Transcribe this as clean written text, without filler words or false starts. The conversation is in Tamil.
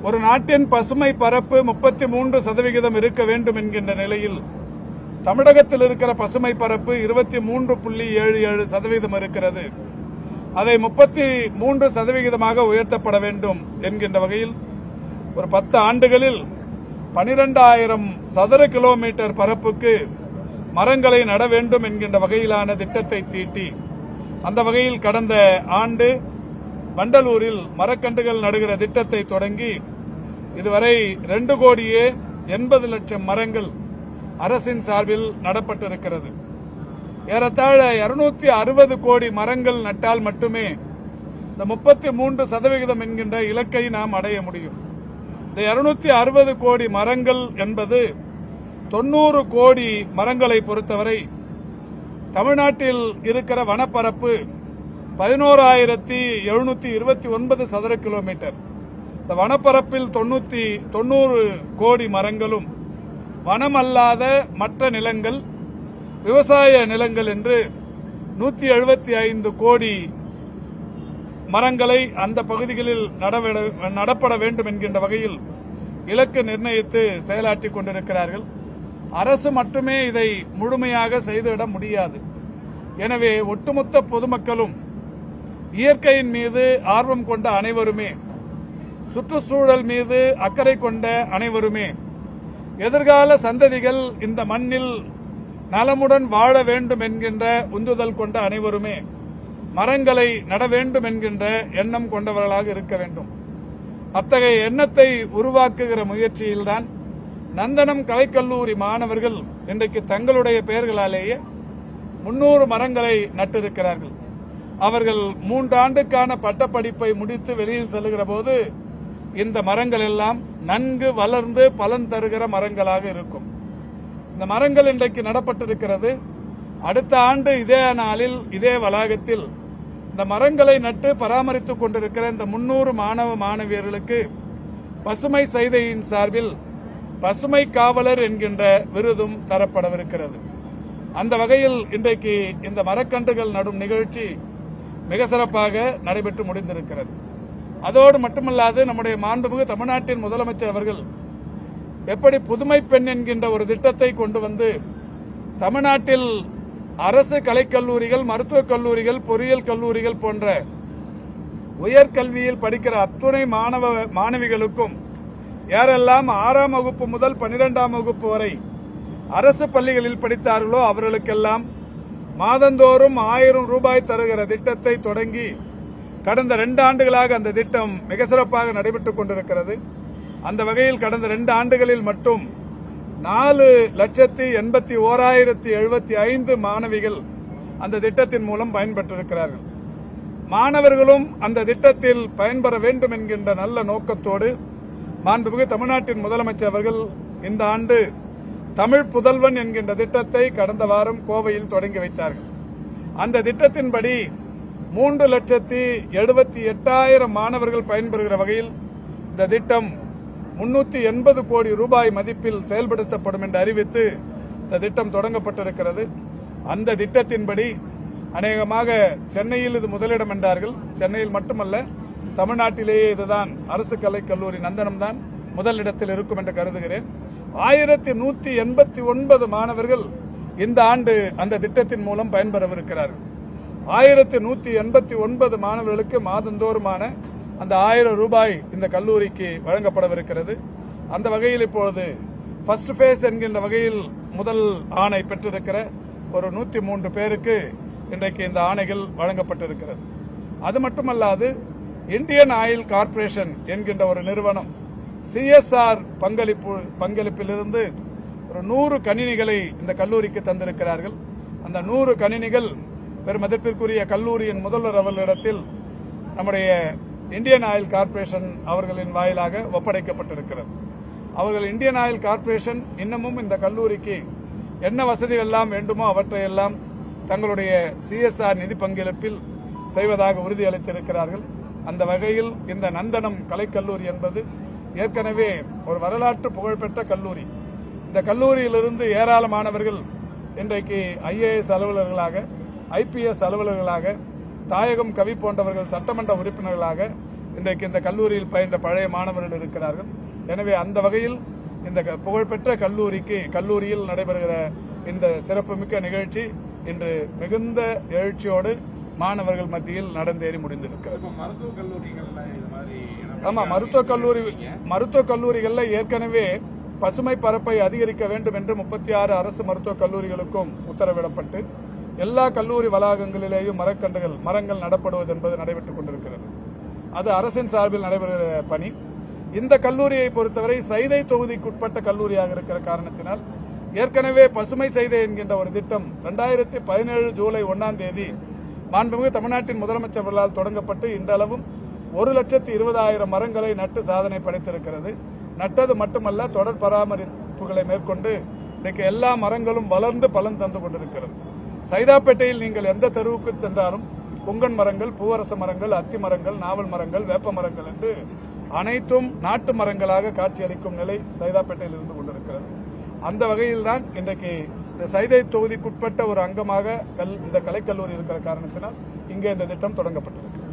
ஒரு நாட்டின் பசுமை பரப்பு 33% இருக்க வேண்டும் என்கின்ற நிலையில் தமிழகத்தில் இருக்கிற பசுமை பரப்பு 23.77% இருக்கிறது. அதை 33% உயர்த்தப்பட வேண்டும் என்கின்ற வகையில் ஒரு 10 ஆண்டுகளில் 12,000 சதுர கிலோமீட்டர் பரப்புக்கு மரங்களை நட வேண்டும் என்கின்ற வகையிலான திட்டத்தை தீட்டி அந்த வகையில் கடந்த ஆண்டு வண்டலூரில் மரக்கன்றுகள் நடுகிற திட்டத்தை தொடங்கி இதுவரை 2,80,00,000 மரங்கள் அரசின் சார்பில் நடப்பட்டிருக்கிறது. ஏறத்தாழ 260 கோடி மரங்கள் நட்டால் மட்டுமே இந்த 33% என்கின்ற இலக்கை நாம் அடைய முடியும். இந்த 260 கோடி மரங்கள் என்பது 90 கோடி மரங்களை பொறுத்தவரை தமிழ்நாட்டில் இருக்கிற வனப்பரப்பு 11,729 சதுர கிலோமீட்டர். இந்த வனப்பரப்பில் 90 கோடி மரங்களும் வனம் அல்லாத மற்ற நிலங்கள், விவசாய நிலங்கள் என்று 175 கோடி மரங்களை அந்த பகுதிகளில் நடப்பட வேண்டும் என்கின்ற வகையில் இலக்கு நிர்ணயித்து செயலாற்றிக் கொண்டிருக்கிறார்கள். அரசு மட்டுமே இதை முழுமையாக செய்துவிட முடியாது. எனவே ஒட்டுமொத்த பொதுமக்களும், இயற்கையின் மீது ஆர்வம் கொண்ட அனைவருமே, சுற்றுச்சூழல் மீது அக்கறை கொண்ட அனைவருமே, எதிர்கால சந்ததிகள் இந்த மண்ணில் நலமுடன் வாழ வேண்டும் என்கின்ற உந்துதல் கொண்ட அனைவருமே மரங்களை நட வேண்டும் என்கின்ற எண்ணம் கொண்டவர்களாக இருக்க வேண்டும். அத்தகைய எண்ணத்தை உருவாக்குகிற முயற்சியில்தான் நந்தனம் கலைக்கல்லூரி மாணவர்கள் இன்றைக்கு தங்களுடைய பெயர்களாலேயே 300 மரங்களை நட்டிருக்கிறார்கள். அவர்கள் 3 ஆண்டுக்கான பட்டப்படிப்பை முடித்து வெளியில் செல்லுகிற போது இந்த மரங்கள் எல்லாம் நன்கு வளர்ந்து பலன் தருகிற மரங்களாக இருக்கும். இந்த மரங்கள் இன்றைக்கு நடப்பட்டிருக்கிறது. அடுத்த ஆண்டு இதே நாளில் இதே வளாகத்தில் இந்த மரங்களை நட்டு பராமரித்துக் கொண்டிருக்கிற இந்த 300 மாணவ மாணவியர்களுக்கு பசுமை சைதையின் சார்பில் பசுமை காவலர் என்கின்ற விருதும் தரப்படவிருக்கிறது. அந்த வகையில் இன்றைக்கு இந்த மரக்கன்றுகள் நடும் நிகழ்ச்சி மிக சிறப்பாக நடைபெற்று முடிந்திருக்கிறது. அதோடு மட்டுமல்லாது நம்முடைய மாண்புமிகு தமிழ்நாட்டின் முதலமைச்சர் அவர்கள் எப்படி புதுமை பெண் என்கின்ற ஒரு திட்டத்தை கொண்டு வந்து தமிழ்நாட்டில் அரசு கலைக்கல்லூரிகள், மருத்துவக் கல்லூரிகள், பொறியியல் கல்லூரிகள் போன்ற உயர்கல்வியில் படிக்கிற அத்துணை மாணவ மாணவிகளுக்கும் யாரெல்லாம் 6ஆம் வகுப்பு முதல் 12ஆம் வகுப்பு வரை அரசு பள்ளிகளில் படித்தார்களோ அவர்களுக்கெல்லாம் மாதந்தோறும் 1000 ரூபாய் தருகிற திட்டத்தை தொடங்கி கடந்த 2 ஆண்டுகளாக அந்த திட்டம் மிக சிறப்பாக நடைபெற்றுக் கொண்டிருக்கிறது. அந்த வகையில் கடந்த 2 ஆண்டுகளில் மட்டும் 4,81,075 மாணவிகள் அந்த திட்டத்தின் மூலம் பயன்பெற்றிருக்கிறார்கள். மாணவர்களும் அந்த திட்டத்தில் பயன்பெற வேண்டும் என்கின்ற நல்ல நோக்கத்தோடு மாண்புமிகு தமிழ்நாட்டின் முதலமைச்சர் அவர்கள் இந்த ஆண்டு தமிழ் புதல்வன் என்கின்ற திட்டத்தை கடந்த வாரம் கோவையில் தொடங்கி வைத்தார்கள். அந்த திட்டத்தின்படி 3,78,000 மாணவர்கள் பயன்பெறுகிற வகையில் இந்த திட்டம் 380 கோடி ரூபாய் மதிப்பில் செயல்படுத்தப்படும் என்று அறிவித்து இந்த திட்டம் தொடங்கப்பட்டிருக்கிறது. அந்த திட்டத்தின்படி அநேகமாக சென்னையில் இது முதலிடம் என்றார்கள். சென்னையில் மட்டுமல்ல, தமிழ்நாட்டிலேயே இதுதான் அரசு கலைக்கல்லூரி நந்தனம் தான் முதலிடத்தில் இருக்கும் என்று கருதுகிறேன். 1189 மாணவர்கள் இந்த ஆண்டு அந்த திட்டத்தின் மூலம் பயன்பெறவிருக்கிறார்கள். 1189 மாணவர்களுக்கு மாதந்தோறுமான அந்த 1000 ரூபாய் இந்த கல்லூரிக்கு வழங்கப்படவிருக்கிறது. அந்த வகையில் இப்பொழுது ஃபர்ஸ்ட் ஃபேஸ் என்கின்ற வகையில் முதல் ஆணை பெற்றிருக்கிற ஒரு 103 பேருக்கு இன்றைக்கு இந்த ஆணைகள் வழங்கப்பட்டிருக்கிறது. அது மட்டுமல்லாது இந்தியன் ஆயில் கார்ப்பரேஷன் என்கின்ற ஒரு நிறுவனம் CSR பங்களிப்பிலிருந்து ஒரு 100 கணினிகளை இந்த கல்லூரிக்கு தந்திருக்கிறார்கள். அந்த 100 கணினிகள் பெருமதிப்பிற்குரிய கல்லூரியின் முதல்வர் அவர்களிடத்தில் நம்முடைய இந்தியன் ஆயில் கார்ப்பரேஷன் அவர்களின் வாயிலாக ஒப்படைக்கப்பட்டிருக்கிறது. அவர்கள் இந்தியன் ஆயில் கார்ப்பரேஷன் இன்னமும் இந்த கல்லூரிக்கு என்ன வசதிகள் எல்லாம் வேண்டுமோ அவற்றையெல்லாம் தங்களுடைய CSR நிதி பங்களிப்பில் செய்வதாக உறுதியளித்திருக்கிறார்கள். அந்த வகையில் இந்த நந்தனம் கலைக்கல்லூரி என்பது ஏற்கனவே ஒரு வரலாற்று புகழ்பெற்ற கல்லூரி. இந்த கல்லூரியிலிருந்து ஏராளமானவர்கள் இன்றைக்கு IAS அலுவலர்களாக, IPS அலுவலர்களாக, தாயகம் கவி போன்றவர்கள் சட்டமன்ற உறுப்பினர்களாக இன்றைக்கு இந்த கல்லூரியில் பயின்ற பழைய மாணவர்கள் இருக்கிறார்கள். எனவே அந்த வகையில் இந்த புகழ்பெற்ற கல்லூரியில் நடைபெறுகிற இந்த சிறப்புமிக்க நிகழ்ச்சி இன்று மிகுந்த எழுச்சியோடு மாணவர்கள் மத்தியில் நடந்தேறி முடிந்திருக்கிறது. ஆமா, மருத்துவக் கல்லூரிகள்ல ஏற்கனவே பசுமை பரப்பை அதிகரிக்க வேண்டும் என்று 36 அரசு மருத்துவக் கல்லூரிகளுக்கும் உத்தரவிடப்பட்டு எல்லா கல்லூரி வளாகங்களிலேயும் மரங்கள் நடப்படுவது என்பது நடைபெற்றுக் கொண்டிருக்கிறது. அது அரசின் சார்பில் நடைபெறுகிற பணி. இந்த கல்லூரியை பொறுத்தவரை சைதை தொகுதிக்குட்பட்ட கல்லூரியாக இருக்கிற காரணத்தினால் ஏற்கனவே பசுமை சைதை என்கின்ற ஒரு திட்டம் 2017 ஜூலை 1ஆம் தேதி மாண்புமிகு தமிழ்நாட்டின் முதலமைச்சர் அவர்களால் தொடங்கப்பட்டு இன்றளவும் 1,20,000 மரங்களை நட்டு சாதனை படைத்திருக்கிறது. நட்டது மட்டுமல்ல, தொடர் பராமரிப்புகளை மேற்கொண்டு இன்றைக்கு எல்லா மரங்களும் வளர்ந்து பலன் தந்து கொண்டிருக்கிறது. சைதாப்பேட்டையில் நீங்கள் எந்த தெருவுக்கு சென்றாலும் புங்கன் மரங்கள், பூவரச மரங்கள், அத்தி மரங்கள், நாவல் மரங்கள், வேப்ப மரங்கள் என்று அனைத்தும் நாட்டு மரங்களாக காட்சியளிக்கும் நிலை சைதாப்பேட்டையில் இருந்து கொண்டிருக்கிறது. அந்த வகையில்தான் இன்றைக்கு இந்த சைதை தொகுதிக்குட்பட்ட ஒரு அங்கமாக இந்த கலைக்கல்லூரி இருக்கிற காரணத்தினால் இங்கே இந்த திட்டம் தொடங்கப்பட்டிருக்கு.